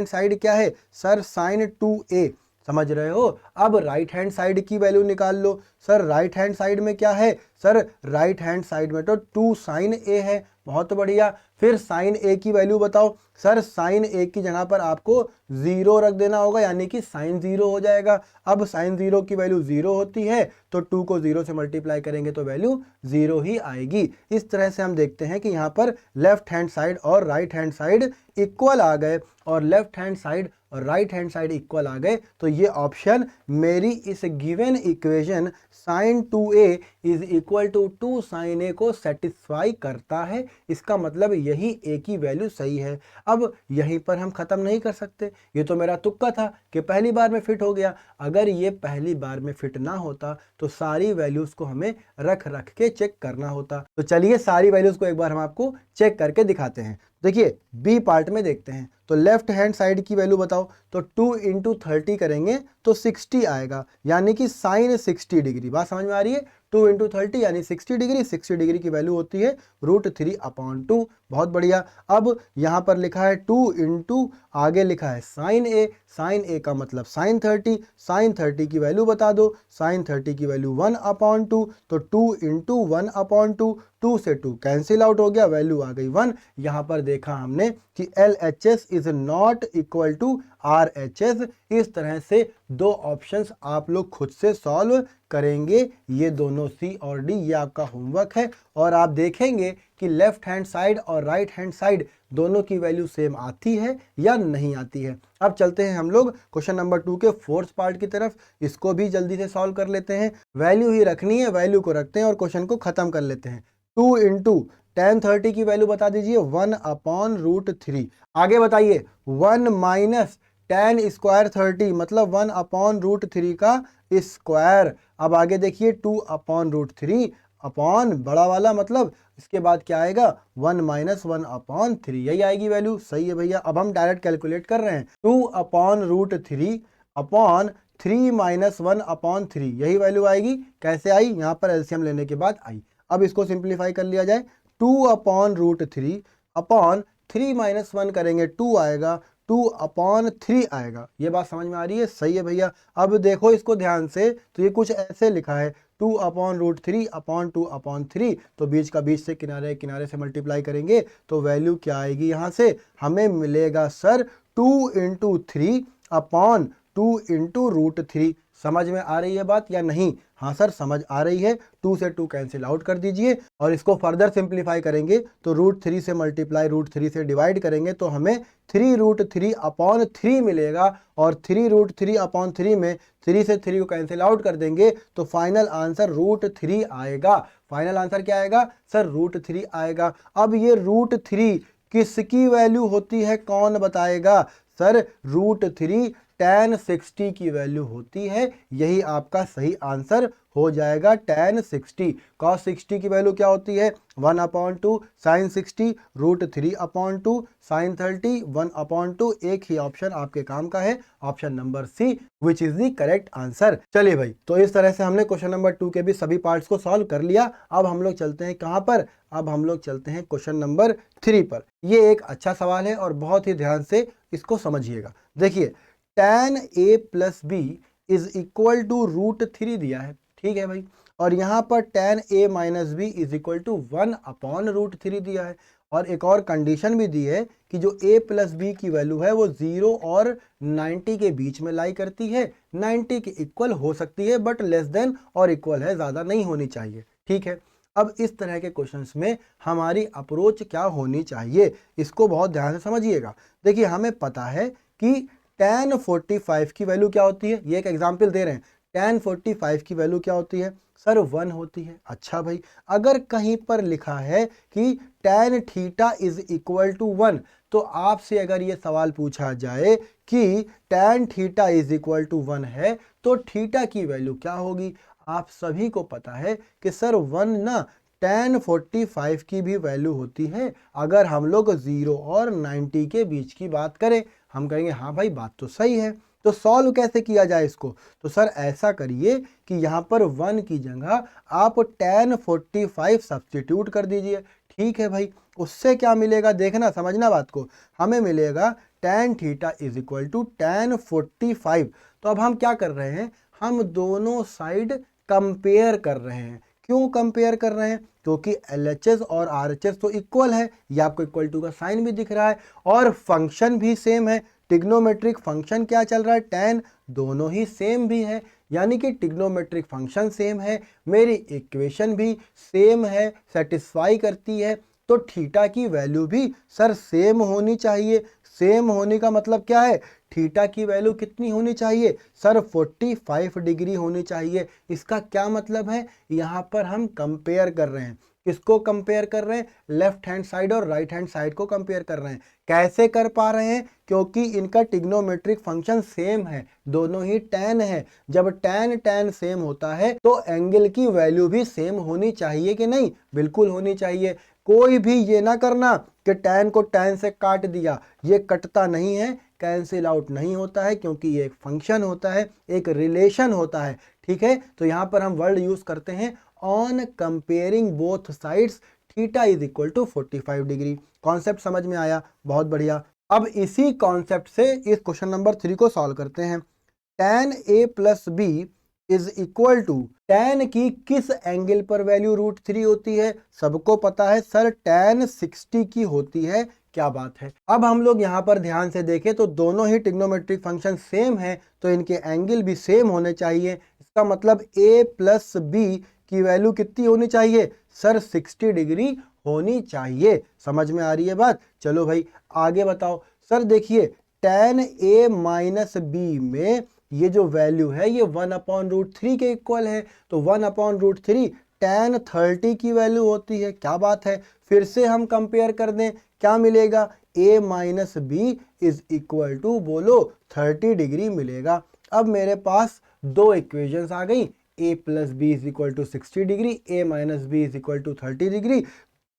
साइड क्या है सर साइन 2a, समझ रहे हो। अब राइट हैंड साइड की वैल्यू निकाल लो। सर राइट हैंड साइड में क्या है सर, राइट हैंड साइड में तो 2 साइन a है, बहुत बढ़िया। फिर साइन a की वैल्यू बताओ सर, साइन a की जगह पर आपको 0 रख देना होगा, यानी कि साइन 0 हो जाएगा। अब साइन 0 की वैल्यू 0 होती है तो 2 को 0 से मल्टीप्लाई करेंगे तो वैल्यू 0 ही आएगी। इस तरह से हम देखते हैं कि यहाँ पर लेफ्ट हैंड साइड और राइट हैंड साइड इक्वल आ गए, और लेफ्ट हैंड साइड और राइट हैंड साइड इक्वल आ गए, तो ये ऑप्शन मेरी इस given equation sine 2a is equal to 2 sine a को सेटिस्फाई करता है। इसका मतलब यही a की वैल्यू सही है। अब यहीं पर हम खत्म नहीं कर सकते, ये तो मेरा तुक्का था कि पहली बार में फिट हो गया। अगर ये पहली बार में फिट ना होता तो सारी वैल्यूज को हमें रख के चेक करना होता। तो चलिए सारी वैल्यूज को एक बार हम आपको चेक करके दिखाते हैं। देखिए बी पार्ट में देखते हैं, तो लेफ्ट हैंड साइड की वैल्यू बताओ, तो 2 इंटू 30 करेंगे तो 60 आएगा, यानी कि साइन 60 डिग्री। बात समझ में आ रही है, 2 इंटू 30 यानी 60 डिग्री, 60 डिग्री की वैल्यू होती है √3/2। बहुत बढ़िया। अब यहाँ पर लिखा है 2 इंटू आगे लिखा है साइन a का मतलब साइन 30 की वैल्यू बता दो, साइन 30 की वैल्यू 1/2, तो 2 इंटू 1/2, 2 से 2 कैंसिल आउट हो गया, वैल्यू आ गई 1। यहाँ पर देखा हमने कि LHS is not equal to RHS। इस तरह से दो ऑप्शंस आप लोग खुद से सॉल्व करेंगे, ये दोनों C और D, ये आपका होमवर्क है। और आप देखेंगे कि लेफ्ट हैंड साइड और राइट हैंड साइड दोनों की वैल्यू सेम आती है या नहीं आती है। अब चलते हैं हम लोग क्वेश्चन नंबर 2 के फोर्थ पार्ट की तरफ, इसको भी जल्दी से सॉल्व कर लेते हैं। वैल्यू ही रखनी है, वैल्यू को रखते हैं और क्वेश्चन को खत्म कर लेते हैं। 2 इंटू tan 30 की वैल्यू बता दीजिए 1/√3। आगे बताइए 1 माइनस tan स्क्वायर 30 मतलब 1/√3 का स्क्वायर। अब आगे देखिए 2/√3 अपॉन बड़ा वाला मतलब इसके बाद क्या आएगा 1 माइनस 1/3, यही आएगी वैल्यू। सही है भैया। अब हम डायरेक्ट कैलकुलेट कर रहे हैं, 2/√3 अपॉन 3 माइनस 1/3, यही वैल्यू आएगी। कैसे आई, यहाँ पर एलसीएम लेने के बाद आई। अब इसको सिंप्लीफाई कर लिया जाए, 2/√3 अपॉन 3 माइनस 1 करेंगे 2 आएगा, 2/3 आएगा। ये बात समझ में आ रही है, सही है भैया। अब देखो इसको ध्यान से, तो ये कुछ ऐसे लिखा है 2/√3 अपॉन 2/3, तो बीच का बीच से किनारे से मल्टीप्लाई करेंगे तो वैल्यू क्या आएगी, यहाँ से हमें मिलेगा सर 2 इंटू 3 अपॉन 2 इंटू √3। समझ में आ रही है बात या नहीं? हाँ सर समझ आ रही है। 2 से 2 कैंसिल आउट कर दीजिए और इसको फर्दर सिंप्लीफाई करेंगे तो √3 से मल्टीप्लाई √3 से डिवाइड करेंगे तो हमें 3√3/3 मिलेगा, और 3√3/3 में 3 से 3 को कैंसिल आउट कर देंगे तो फाइनल आंसर √3 आएगा। फाइनल आंसर क्या आएगा सर, √3 आएगा। अब ये √3 किसकी वैल्यू होती है, कौन बताएगा सर? √3 tan 60 की वैल्यू होती है, यही आपका सही आंसर हो जाएगा tan 60। cos 60 की वैल्यू क्या होती है 1/2, sin 60 √3/2, sin 30 1/2। एक ही ऑप्शन आपके काम का है, option number C, which is the correct answer. चलिए भाई, तो इस तरह से हमने क्वेश्चन नंबर 2 के भी सभी पार्ट्स को सॉल्व कर लिया। अब हम लोग चलते हैं कहां पर, अब हम लोग चलते हैं क्वेश्चन नंबर 3 पर। ये एक अच्छा सवाल है और बहुत ही ध्यान से इसको समझिएगा। देखिए tan a plus B is equal to √3 दिया है, ठीक है भाई, और यहाँ पर tan a minus B is equal to 1/√3 दिया है, और एक और कंडीशन भी दी है कि जो a प्लस बी की वैल्यू है वो 0 और 90 के बीच में लाई करती है, 90 के इक्वल हो सकती है बट लेस देन और इक्वल है, ज़्यादा नहीं होनी चाहिए, ठीक है। अब इस तरह के क्वेश्चंस में हमारी अप्रोच क्या होनी चाहिए, इसको बहुत ध्यान से समझिएगा। देखिए हमें पता है कि tan 45 की वैल्यू क्या होती है, ये एक एग्जाम्पल दे रहे हैं, tan 45 की वैल्यू क्या होती है सर 1 होती है। अच्छा भाई, अगर कहीं पर लिखा है कि tan theta is equal to 1, तो आपसे अगर ये सवाल पूछा जाए कि tan theta is equal to 1 है तो थीटा की वैल्यू क्या होगी, आप सभी को पता है कि सर 1 ना tan 45 की भी वैल्यू होती है अगर हम लोग 0 और 90 के बीच की बात करें। हम कहेंगे हाँ भाई बात तो सही है, तो सॉल्व कैसे किया जाए इसको, तो सर ऐसा करिए कि यहाँ पर 1 की जगह आप tan 45 सब्स्टिट्यूट कर दीजिए, ठीक है भाई। उससे क्या मिलेगा देखना, समझना बात को, हमें मिलेगा tan theta is equal to tan 45। तो अब हम क्या कर रहे हैं, हम दोनों साइड कंपेयर कर रहे हैं। क्यों कंपेयर कर रहे हैं, क्योंकि LHS और RHS तो इक्वल है, ये आपको इक्वल टू का साइन भी दिख रहा है और फंक्शन भी सेम है। टिग्नोमेट्रिक फंक्शन क्या चल रहा है, tan, दोनों ही सेम भी है, यानी कि टिग्नोमेट्रिक फंक्शन सेम है, मेरी इक्वेशन भी सेम है, सेटिस्फाई करती है, तो थीटा की वैल्यू भी सर सेम होनी चाहिए। सेम होने का मतलब क्या है, थीटा की वैल्यू कितनी होनी चाहिए सर 45 डिग्री होनी चाहिए। इसका क्या मतलब है, यहाँ पर हम कंपेयर कर रहे हैं, किसको कंपेयर कर रहे हैं, लेफ्ट हैंड साइड और राइट हैंड साइड को कंपेयर कर रहे हैं। कैसे कर पा रहे हैं, क्योंकि इनका टिग्नोमेट्रिक फंक्शन सेम है, दोनों ही tan है। जब tan tan सेम होता है तो एंगल की वैल्यू भी सेम होनी चाहिए कि नहीं, बिल्कुल होनी चाहिए। कोई भी ये ना करना कि tan को tan से काट दिया, ये कटता नहीं है, कैंसिल आउट नहीं होता है, क्योंकि ये एक फंक्शन होता है, एक रिलेशन होता है, ठीक है। तो यहाँ पर हम वर्ड यूज करते हैं on comparing both sides theta is equal to 45 degree. Concept समझ में आया, बहुत बढ़िया। अब इसी कॉन्सेप्ट से इस क्वेश्चन नंबर 3 को सॉल्व करते हैं। tan a plus B is equal to, tan की किस एंगल पर वैल्यू √3 होती है, सबको पता है सर tan 60 की होती है। क्या बात है। अब हम लोग यहाँ पर ध्यान से देखें तो दोनों ही टिग्नोमेट्रिक फंक्शन सेम है, तो इनके एंगल भी सेम होने चाहिए। इसका मतलब a प्लस बी की वैल्यू कितनी होनी चाहिए सर 60 डिग्री होनी चाहिए। समझ में आ रही है बात, चलो भाई आगे बताओ। सर देखिए tan a माइनस बी में ये जो वैल्यू है ये 1/√3 के इक्वल है, तो 1/√3 tan 30 की वैल्यू होती है। क्या बात है, फिर से हम कंपेयर कर दें, क्या मिलेगा, a minus B is equal to बोलो 30 डिग्री मिलेगा। अब मेरे पास दो इक्वेशंस आ गई, a plus B is equal to 60 degree, a minus B is equal to 30 degree.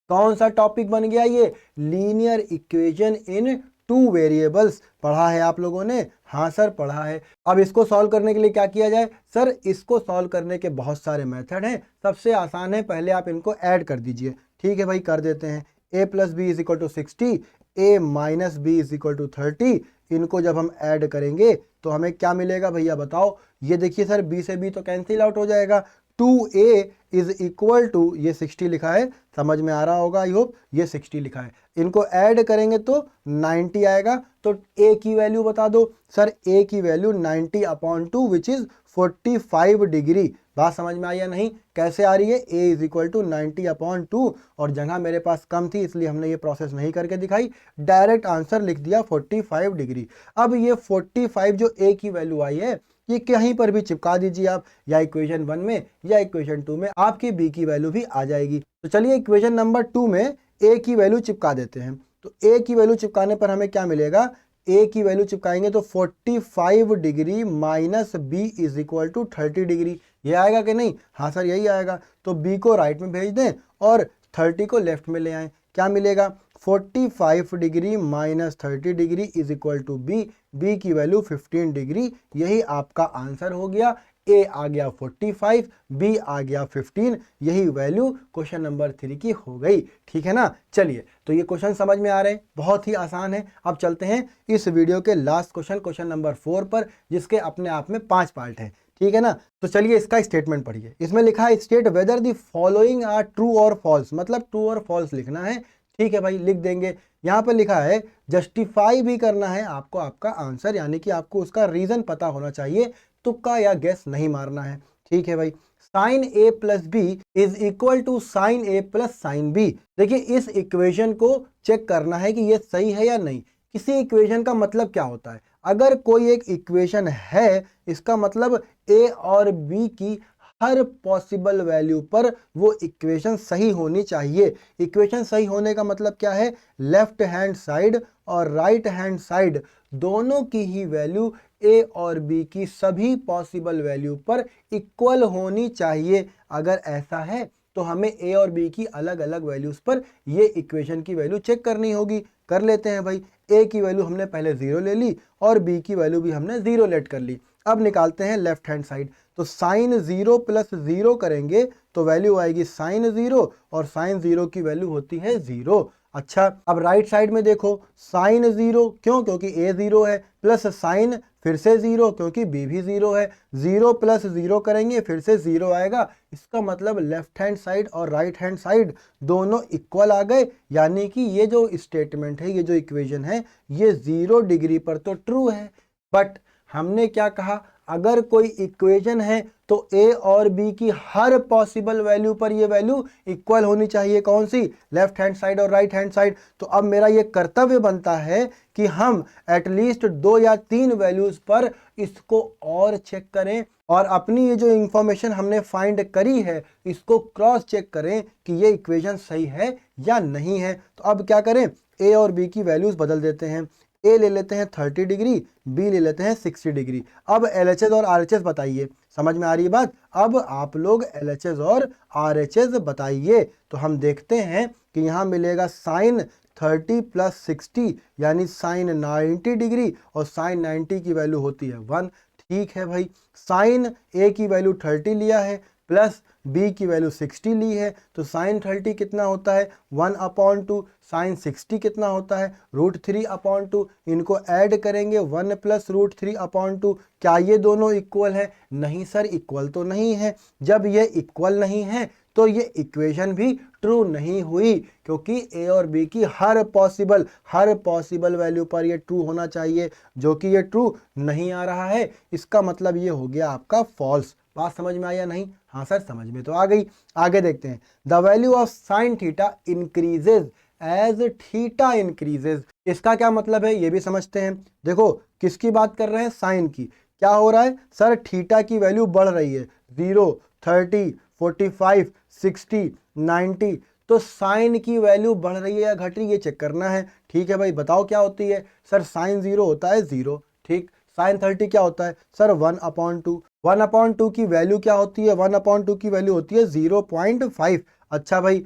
कौन सा टॉपिक बन गया ये, लीनियर इक्वेशन इन 2 वेरिएबल्स। पढ़ा है आप लोगों ने, हाँ सर पढ़ा है। अब इसको सॉल्व करने के लिए क्या किया जाए, सर इसको सॉल्व करने के बहुत सारे मेथड हैं, सबसे आसान है पहले आप इनको ऐड कर दीजिए। ठीक है भाई, कर देते हैं। a plus B is equal to 60, a minus B is equal to 30, इनको जब हम ऐड करेंगे तो हमें क्या मिलेगा भैया बताओ। ये देखिए सर b से b तो कैंसिल आउट हो जाएगा, 2a इज इक्वल टू, ये 60 लिखा है, समझ में आ रहा होगा आई होप, ये 60 लिखा है, इनको ऐड करेंगे तो 90 आएगा। तो a की वैल्यू बता दो सर, a की वैल्यू 90/2 विच इज 45 डिग्री। बात समझ में आई या नहीं, कैसे आ रही है, a इज इक्वल टू 90/2, और जगह मेरे पास कम थी इसलिए हमने ये प्रोसेस नहीं करके दिखाई, डायरेक्ट आंसर लिख दिया 45 डिग्री। अब ये 45 जो a की वैल्यू आई है ये कहीं पर भी चिपका दीजिए आप, या इक्वेशन 1 में या इक्वेशन 2 में, आपकी b की वैल्यू भी आ जाएगी। तो चलिए इक्वेशन नंबर 2 में a की वैल्यू चिपका देते हैं। तो a की वैल्यू चिपकाने पर हमें क्या मिलेगा, a की वैल्यू चिपकाएंगे तो 45 degree minus b is equal to 30 degree, ये आएगा कि नहीं, हाँ सर यही आएगा। तो b को राइट में भेज दें और 30 को लेफ्ट में ले आएं, क्या मिलेगा, 45 degree minus 30 degree is equal to b, b की वैल्यू 15 डिग्री, यही आपका आंसर हो गया। ए आ गया 45, बी आ गया 15, यही वैल्यू क्वेश्चन नंबर 3 की हो गई। ठीक है ना। चलिए, तो ये क्वेश्चन समझ में आ रहे हैं, बहुत ही आसान है। अब चलते हैं इस वीडियो के लास्ट क्वेश्चन, क्वेश्चन नंबर 4 पर, जिसके अपने आप में 5 पार्ट हैं। ठीक है ना। तो चलिए इसका स्टेटमेंट पढ़िए। इसमें लिखा है state whether the following are true और फॉल्स, मतलब ट्रू और फॉल्स लिखना है। ठीक है भाई, लिख देंगे। यहाँ पर लिखा है जस्टिफाई भी करना है आपको आपका आंसर, यानी कि आपको उसका रीजन पता होना चाहिए, तुक्का या गेस नहीं मारना है। ठीक है भाई। Sine A plus B is equal to sine A plus sine B. देखिए, इस इक्वेशन को चेक करना है कि ये सही है या नहीं। किसी इक्वेशन का मतलब क्या होता है? अगर कोई एक इक्वेशन है, इसका मतलब ए और बी की हर पॉसिबल वैल्यू पर वो इक्वेशन सही होनी चाहिए। इक्वेशन सही होने का मतलब क्या है? लेफ्ट हैंड साइड और राइट हैंड साइड दोनों की ही वैल्यू ए और बी की सभी पॉसिबल वैल्यू पर इक्वल होनी चाहिए। अगर ऐसा है तो हमें ए और बी की अलग अलग वैल्यूज पर ये इक्वेशन की वैल्यू चेक करनी होगी। कर लेते हैं भाई। ए की वैल्यू हमने पहले 0 ले ली और बी की वैल्यू भी हमने 0 लेट कर ली। अब निकालते हैं लेफ्ट हैंड साइड। तो साइन 0 प्लस 0 करेंगे तो वैल्यू आएगी साइन 0, और साइन 0 की वैल्यू होती है 0। अच्छा, अब राइट साइड में देखो, साइन 0 क्यों? क्योंकि ए 0 है, प्लस साइन फिर से 0 क्योंकि बी भी 0 है। 0 प्लस 0 करेंगे फिर से 0 आएगा। इसका मतलब लेफ्ट हैंड साइड और राइट हैंड साइड दोनों इक्वल आ गए, यानी कि ये जो स्टेटमेंट है, ये जो इक्वेशन है, ये 0 डिग्री पर तो ट्रू है। बट हमने क्या कहा? अगर कोई इक्वेशन है तो ए और बी की हर पॉसिबल वैल्यू पर ये वैल्यू इक्वल होनी चाहिए। कौन सी? लेफ्ट हैंड साइड और राइट हैंड साइड। तो अब मेरा ये कर्तव्य बनता है कि हम एटलीस्ट 2 या 3 वैल्यूज पर इसको और चेक करें, और अपनी ये जो इंफॉर्मेशन हमने फाइंड करी है इसको क्रॉस चेक करें कि ये इक्वेशन सही है या नहीं है। तो अब क्या करें? ए और बी की वैल्यूज बदल देते हैं। ए ले लेते हैं 30 डिग्री, बी ले लेते हैं 60 डिग्री। अब LHS और RHS बताइए। समझ में आ रही है बात? अब आप लोग LHS और RHS बताइए। तो हम देखते हैं कि यहाँ मिलेगा साइन 30 प्लस 60 यानी साइन 90 डिग्री, और साइन 90 की वैल्यू होती है 1। ठीक है भाई। साइन ए की वैल्यू 30 लिया है, प्लस बी की वैल्यू 60 ली है, तो साइन 30 कितना होता है? 1/2। साइन 60 कितना होता है? √3/2। इनको ऐड करेंगे 1 प्लस √3/2। क्या ये दोनों इक्वल है? नहीं सर, इक्वल तो नहीं है। जब ये इक्वल नहीं है तो ये इक्वेशन भी ट्रू नहीं हुई, क्योंकि ए और बी की हर पॉसिबल वैल्यू पर ये ट्रू होना चाहिए, जो कि ये ट्रू नहीं आ रहा है। इसका मतलब ये हो गया आपका फॉल्स। बात समझ में आया नहीं? हाँ सर, समझ में तो आ गई। आगे देखते हैं। The value of sine theta increases as theta increases. इसका क्या मतलब है ये भी समझते हैं। देखो, किसकी बात कर रहे हैं? साइन की। क्या हो रहा है सर? थीटा की वैल्यू बढ़ रही है, 0, 30, 45, 60, 90। तो साइन की वैल्यू बढ़ रही है या घट रही है, ये चेक करना है। ठीक है भाई, बताओ क्या होती है? सर साइन 0 होता है 0। ठीक। साइन 30 क्या होता है? सर 1/2। 1/2 की वैल्यू क्या होती है? 1/2 की वैल्यू होती है 0.5। अच्छा भाई,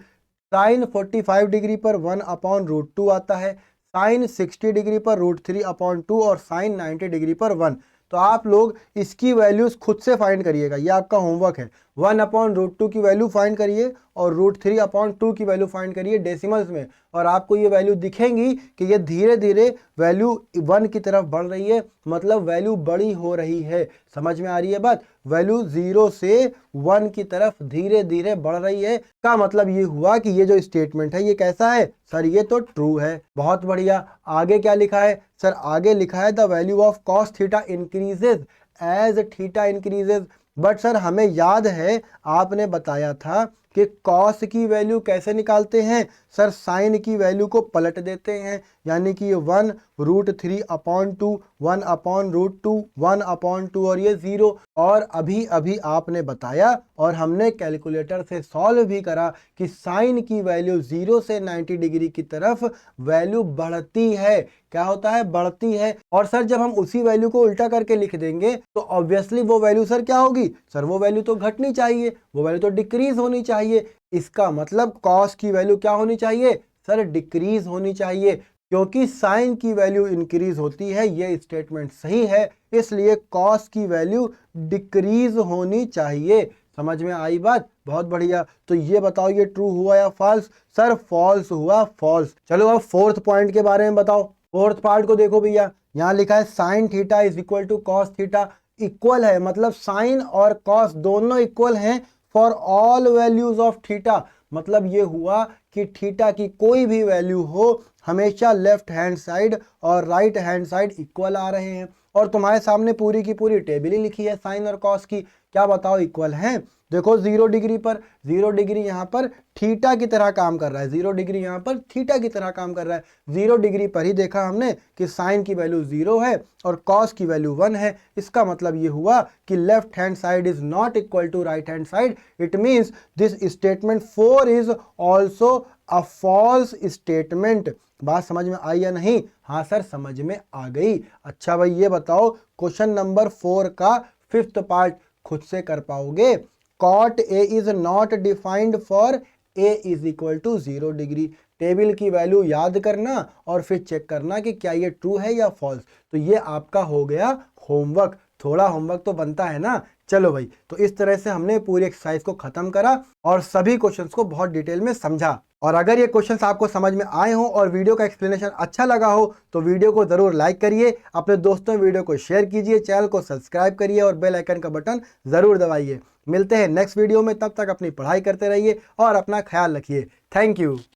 साइन 45 डिग्री पर 1/√2 आता है, साइन 60 डिग्री पर √3/2, और साइन 90 डिग्री पर 1। तो आप लोग इसकी वैल्यूज खुद से फाइंड करिएगा, ये आपका होमवर्क है। 1/√2 की वैल्यू फाइंड करिए और √3/2 की वैल्यू फाइंड करिए डेसिमल्स में, और आपको ये वैल्यू दिखेंगी कि ये धीरे धीरे वैल्यू 1 की तरफ बढ़ रही है, मतलब वैल्यू बड़ी हो रही है। समझ में आ रही है बात? वैल्यू 0 से 1 की तरफ धीरे धीरे बढ़ रही है। का मतलब ये हुआ कि ये जो स्टेटमेंट है ये कैसा है? सर ये तो ट्रू है। बहुत बढ़िया। आगे क्या लिखा है? सर आगे लिखा है the value of cos theta increases as theta increases. But sir हमें याद है आपने बताया था कि कॉस की वैल्यू कैसे निकालते हैं? सर साइन की वैल्यू को पलट देते हैं, यानी कि ये 1√3/2, 1/√2, 1/2 और ये 0। और अभी अभी आपने बताया और हमने कैलकुलेटर से सॉल्व भी करा कि साइन की वैल्यू 0 से 90 डिग्री की तरफ वैल्यू बढ़ती है। क्या होता है? बढ़ती है। और सर जब हम उसी वैल्यू को उल्टा करके लिख देंगे तो ऑब्वियसली वो वैल्यू सर क्या होगी? सर वो वैल्यू तो घटनी चाहिए, वो वैल्यू तो डिक्रीज होनी चाहिए। इसका मतलब कॉस की वैल्यू क्या होनी चाहिए? सर डिक्रीज होनी चाहिए। क्योंकि साइन की वैल्यू इंक्रीज होती है, ये स्टेटमेंट सही है, इसलिए कॉस की वैल्यू डिक्रीज होनी चाहिए। समझ में आई बात? बहुत बढ़िया। तो ये बताओ ये ट्रू हुआ या फॉल्स? सर फॉल्स हुआ, फॉल्स। चलो अब फोर्थ पॉइंट के बारे में बताओ। फोर्थ पार्ट को देखो भैया, यहाँ लिखा है sine theta is equal to cos theta. Equal है मतलब साइन और कॉस दोनों इक्वल हैं for all values of theta. मतलब ये हुआ कि थीटा की कोई भी वैल्यू हो, हमेशा लेफ्ट हैंड साइड और राइट हैंड साइड इक्वल आ रहे हैं। और तुम्हारे सामने पूरी की पूरी टेबल ही लिखी है साइन और कॉस की, क्या बताओ इक्वल हैं? देखो 0 डिग्री पर, 0 डिग्री यहाँ पर थीटा की तरह काम कर रहा है, 0 डिग्री यहाँ पर थीटा की तरह काम कर रहा है। 0 डिग्री पर ही देखा हमने कि साइन की वैल्यू 0 है और कॉस की वैल्यू 1 है। इसका मतलब ये हुआ कि left hand side is not equal to right hand side. It means this statement 4 is also a false statement. बात समझ में आई या नहीं? हाँ सर समझ में आ गई। अच्छा भाई ये बताओ क्वेश्चन नंबर 4 का 5th पार्ट खुद से कर पाओगे? Cot A is not defined for A is equal to 0 degree. Table की वैल्यू याद करना और फिर चेक करना कि क्या ये ट्रू है या फॉल्स। तो ये आपका हो गया होमवर्क। थोड़ा होमवर्क तो बनता है ना। चलो भाई, तो इस तरह से हमने पूरी एक्सरसाइज को खत्म करा और सभी क्वेश्चंस को बहुत डिटेल में समझा। और अगर ये क्वेश्चंस आपको समझ में आए हो और वीडियो का एक्सप्लेनेशन अच्छा लगा हो तो वीडियो को जरूर लाइक करिए, अपने दोस्तों में वीडियो को शेयर कीजिए, चैनल को सब्सक्राइब करिए और बेल आइकन का बटन जरूर दबाइए। मिलते हैं नेक्स्ट वीडियो में, तब तक अपनी पढ़ाई करते रहिए और अपना ख्याल रखिए। Thank you.